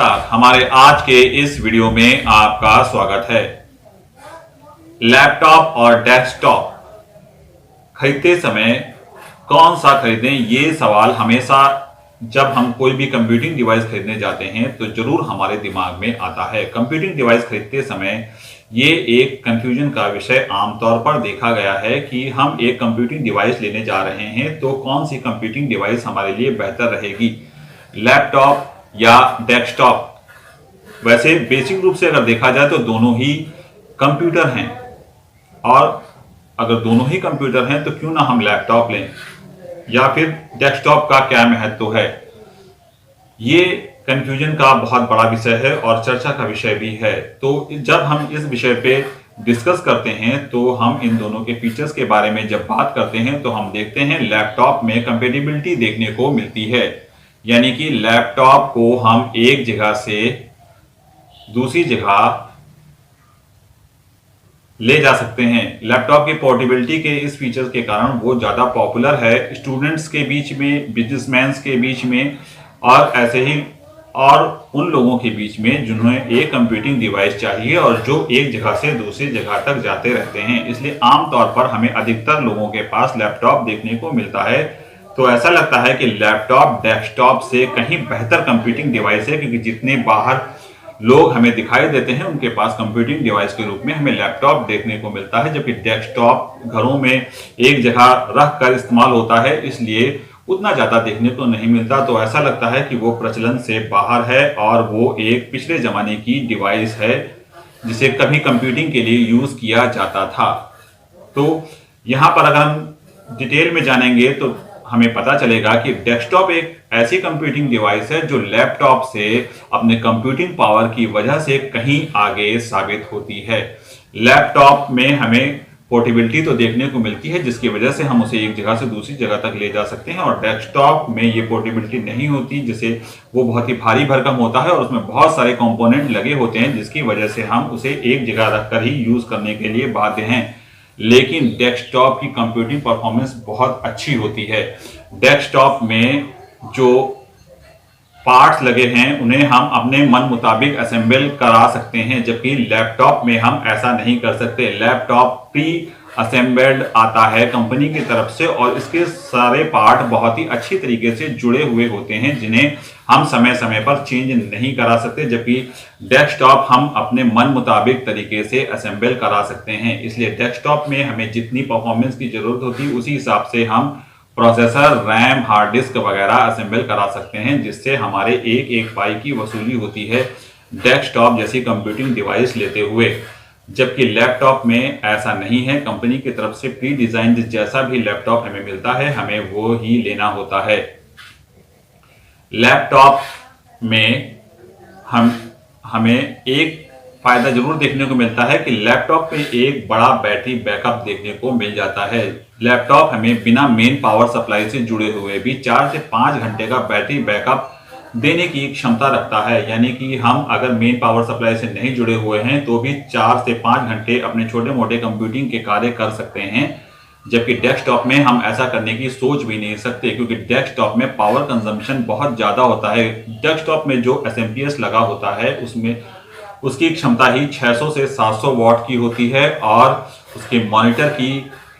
हमारे आज के इस वीडियो में आपका स्वागत है। लैपटॉप और डेस्कटॉप खरीदते समय कौन सा खरीदें, ये सवाल हमेशा जब हम कोई भी कंप्यूटिंग डिवाइस खरीदने जाते हैं तो जरूर हमारे दिमाग में आता है। कंप्यूटिंग डिवाइस खरीदते समय ये एक कंफ्यूजन का विषय आमतौर पर देखा गया है कि हम एक कंप्यूटिंग डिवाइस लेने जा रहे हैं तो कौन सी कंप्यूटिंग डिवाइस हमारे लिए बेहतर रहेगी, लैपटॉप या डेस्कटॉप। वैसे बेसिक रूप से अगर देखा जाए तो दोनों ही कंप्यूटर हैं, और अगर दोनों ही कंप्यूटर हैं तो क्यों ना हम लैपटॉप लें, या फिर डेस्कटॉप का क्या महत्व है। ये कंफ्यूजन का बहुत बड़ा विषय है और चर्चा का विषय भी है। तो जब हम इस विषय पे डिस्कस करते हैं तो हम इन दोनों के फीचर्स के बारे में जब बात करते हैं तो हम देखते हैं लैपटॉप में कंपेटिबिलिटी देखने को मिलती है, यानी कि लैपटॉप को हम एक जगह से दूसरी जगह ले जा सकते हैं। लैपटॉप की पोर्टेबिलिटी के इस फीचर के कारण वो ज़्यादा पॉपुलर है स्टूडेंट्स के बीच में, बिजनेसमैन के बीच में, और ऐसे ही और उन लोगों के बीच में जिन्हें एक कंप्यूटिंग डिवाइस चाहिए और जो एक जगह से दूसरी जगह तक जाते रहते हैं। इसलिए आमतौर पर हमें अधिकतर लोगों के पास लैपटॉप देखने को मिलता है। तो ऐसा लगता है कि लैपटॉप डेस्कटॉप से कहीं बेहतर कंप्यूटिंग डिवाइस है, क्योंकि जितने बाहर लोग हमें दिखाई देते हैं उनके पास कंप्यूटिंग डिवाइस के रूप में हमें लैपटॉप देखने को मिलता है, जबकि डेस्कटॉप घरों में एक जगह रख कर इस्तेमाल होता है, इसलिए उतना ज़्यादा देखने को नहीं मिलता। तो ऐसा लगता है कि वो प्रचलन से बाहर है और वो एक पिछले ज़माने की डिवाइस है जिसे कभी कंप्यूटिंग के लिए यूज़ किया जाता था। तो यहाँ पर अगर हम डिटेल में जानेंगे तो हमें पता चलेगा कि डेस्कटॉप एक ऐसी कंप्यूटिंग डिवाइस है जो लैपटॉप से अपने कंप्यूटिंग पावर की वजह से कहीं आगे साबित होती है। लैपटॉप में हमें पोर्टेबिलिटी तो देखने को मिलती है जिसकी वजह से हम उसे एक जगह से दूसरी जगह तक ले जा सकते हैं, और डेस्कटॉप में ये पोर्टेबिलिटी नहीं होती, जिसे वो बहुत ही भारी भरकम होता है और उसमें बहुत सारे कंपोनेंट लगे होते हैं जिसकी वजह से हम उसे एक जगह रखकर ही यूज करने के लिए बाध्य हैं। लेकिन डेस्कटॉप की कंप्यूटिंग परफॉर्मेंस बहुत अच्छी होती है। डेस्कटॉप में जो पार्ट्स लगे हैं उन्हें हम अपने मन मुताबिक असेंबल करा सकते हैं, जबकि लैपटॉप में हम ऐसा नहीं कर सकते। लैपटॉप प्री असेंबल्ड आता है कंपनी की तरफ से और इसके सारे पार्ट बहुत ही अच्छी तरीके से जुड़े हुए होते हैं जिन्हें हम समय समय पर चेंज नहीं करा सकते, जबकि डेस्कटॉप हम अपने मन मुताबिक तरीके से असेंबल करा सकते हैं। इसलिए डेस्कटॉप में हमें जितनी परफॉर्मेंस की जरूरत होती है उसी हिसाब से हम प्रोसेसर, रैम, हार्ड डिस्क वगैरह असेंबल करा सकते हैं, जिससे हमारे एक एक पाई की वसूली होती है डेस्कटॉप जैसी कंप्यूटिंग डिवाइस लेते हुए। जबकि लैपटॉप में ऐसा नहीं है। कंपनी की तरफ से प्री डिजाइन जैसा भी लैपटॉप हमें मिलता है हमें वो ही लेना होता है। लैपटॉप में हमें एक फायदा जरूर देखने को मिलता है कि लैपटॉप पे एक बड़ा बैटरी बैकअप देखने को मिल जाता है। लैपटॉप हमें बिना मेन पावर सप्लाई से जुड़े हुए भी 4 से 5 घंटे का बैटरी बैकअप देने की क्षमता रखता है, यानी कि हम अगर मेन पावर सप्लाई से नहीं जुड़े हुए हैं तो भी 4 से 5 घंटे अपने छोटे मोटे कंप्यूटिंग के कार्य कर सकते हैं। जबकि डेस्कटॉप में हम ऐसा करने की सोच भी नहीं सकते, क्योंकि डेस्कटॉप में पावर कंजम्पशन बहुत ज़्यादा होता है। डेस्कटॉप में जो एसएमपीएस लगा होता है उसमें उसकी क्षमता ही 600 से 700 वॉट की होती है, और उसके मॉनिटर की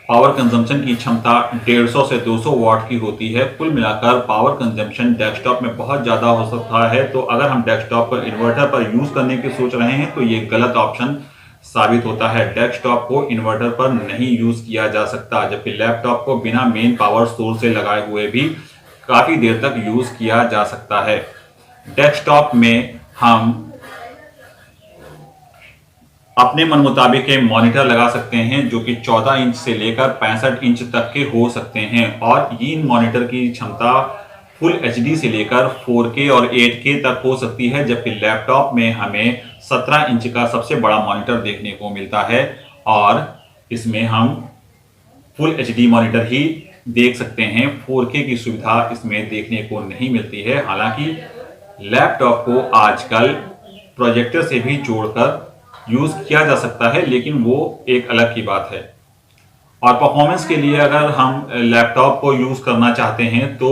पावर कंजम्पशन की क्षमता 150 से 200 वॉट की होती है। कुल मिलाकर पावर कंजम्पशन डेस्कटॉप में बहुत ज़्यादा हो सकता है। तो अगर हम डेस्कटॉप पर इन्वर्टर पर यूज़ करने की सोच रहे हैं तो ये गलत ऑप्शन साबित होता है। डेस्कटॉप को इन्वर्टर पर नहीं यूज़ किया जा सकता, जबकि लैपटॉप को बिना मेन पावर सोर्स से लगाए हुए भी काफ़ी देर तक यूज़ किया जा सकता है। डेस्कटॉप में हम अपने मन मुताबिक के मॉनिटर लगा सकते हैं जो कि 14 इंच से लेकर 65 इंच तक के हो सकते हैं, और इन मॉनिटर की क्षमता फुल एचडी से लेकर 4K और 8K तक हो सकती है। जबकि लैपटॉप में हमें 17 इंच का सबसे बड़ा मॉनिटर देखने को मिलता है, और इसमें हम फुल एचडी मॉनिटर ही देख सकते हैं। 4K की सुविधा इसमें देखने को नहीं मिलती है। हालांकि लैपटॉप को आजकल प्रोजेक्टर से भी जोड़कर यूज किया जा सकता है, लेकिन वो एक अलग की बात है। और परफॉर्मेंस के लिए अगर हम लैपटॉप को यूज करना चाहते हैं तो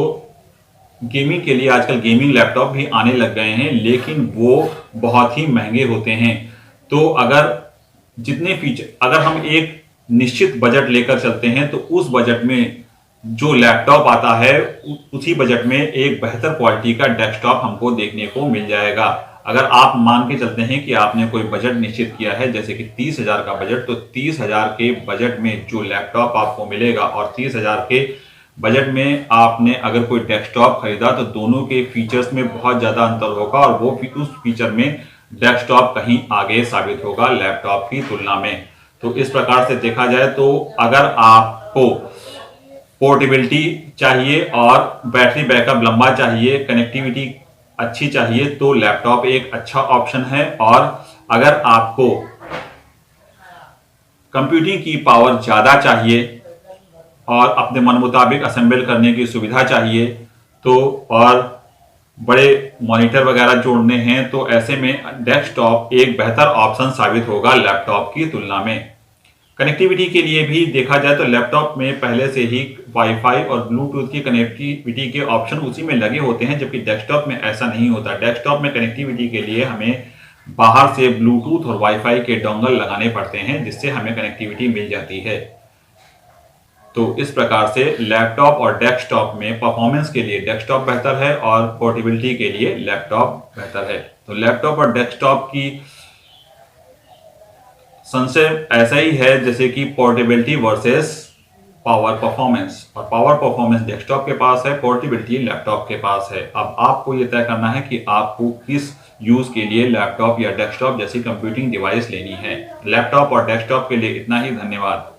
गेमिंग के लिए आजकल गेमिंग लैपटॉप भी आने लग गए हैं, लेकिन वो बहुत ही महंगे होते हैं। तो अगर जितने फीचर, अगर हम एक निश्चित बजट लेकर चलते हैं तो उस बजट में जो लैपटॉप आता है उसी बजट में एक बेहतर क्वालिटी का डेस्कटॉप हमको देखने को मिल जाएगा। अगर आप मान के चलते हैं कि आपने कोई बजट निश्चित किया है जैसे कि 30,000 का बजट, तो 30,000 के बजट में जो लैपटॉप आपको मिलेगा और 30,000 के बजट में आपने अगर कोई डेस्कटॉप खरीदा तो दोनों के फीचर्स में बहुत ज़्यादा अंतर होगा और वो उस फीचर में डेस्कटॉप कहीं आगे साबित होगा लैपटॉप की तुलना में। तो इस प्रकार से देखा जाए तो अगर आपको पोर्टेबिलिटी चाहिए और बैटरी बैकअप लंबा चाहिए, कनेक्टिविटी अच्छी चाहिए, तो लैपटॉप एक अच्छा ऑप्शन है। और अगर आपको कंप्यूटिंग की पावर ज़्यादा चाहिए और अपने मन मुताबिक असेंबल करने की सुविधा चाहिए, तो और बड़े मॉनिटर वगैरह जोड़ने हैं, तो ऐसे में डेस्कटॉप एक बेहतर ऑप्शन साबित होगा लैपटॉप की तुलना में। कनेक्टिविटी के लिए भी देखा जाए तो लैपटॉप में पहले से ही वाईफाई और ब्लूटूथ की कनेक्टिविटी के ऑप्शन उसी में लगे होते हैं, जबकि डेस्कटॉप में ऐसा नहीं होता। डेस्कटॉप में कनेक्टिविटी के लिए हमें बाहर से ब्लूटूथ और वाईफाई के डोंगल लगाने पड़ते हैं, जिससे हमें कनेक्टिविटी मिल जाती है। तो इस प्रकार से लैपटॉप और डेस्कटॉप में परफॉर्मेंस के लिए डेस्कटॉप बेहतर है और पोर्टेबिलिटी के लिए लैपटॉप बेहतर है। तो लैपटॉप और डेस्कटॉप की संशय ऐसा ही है जैसे कि पोर्टेबिलिटी वर्सेस पावर परफॉर्मेंस, और पावर परफॉर्मेंस डेस्कटॉप के पास है, पोर्टेबिलिटी लैपटॉप के पास है। अब आपको ये तय करना है कि आपको किस यूज के लिए लैपटॉप या डेस्कटॉप जैसी कंप्यूटिंग डिवाइस लेनी है। लैपटॉप और डेस्कटॉप के लिए इतना ही, धन्यवाद।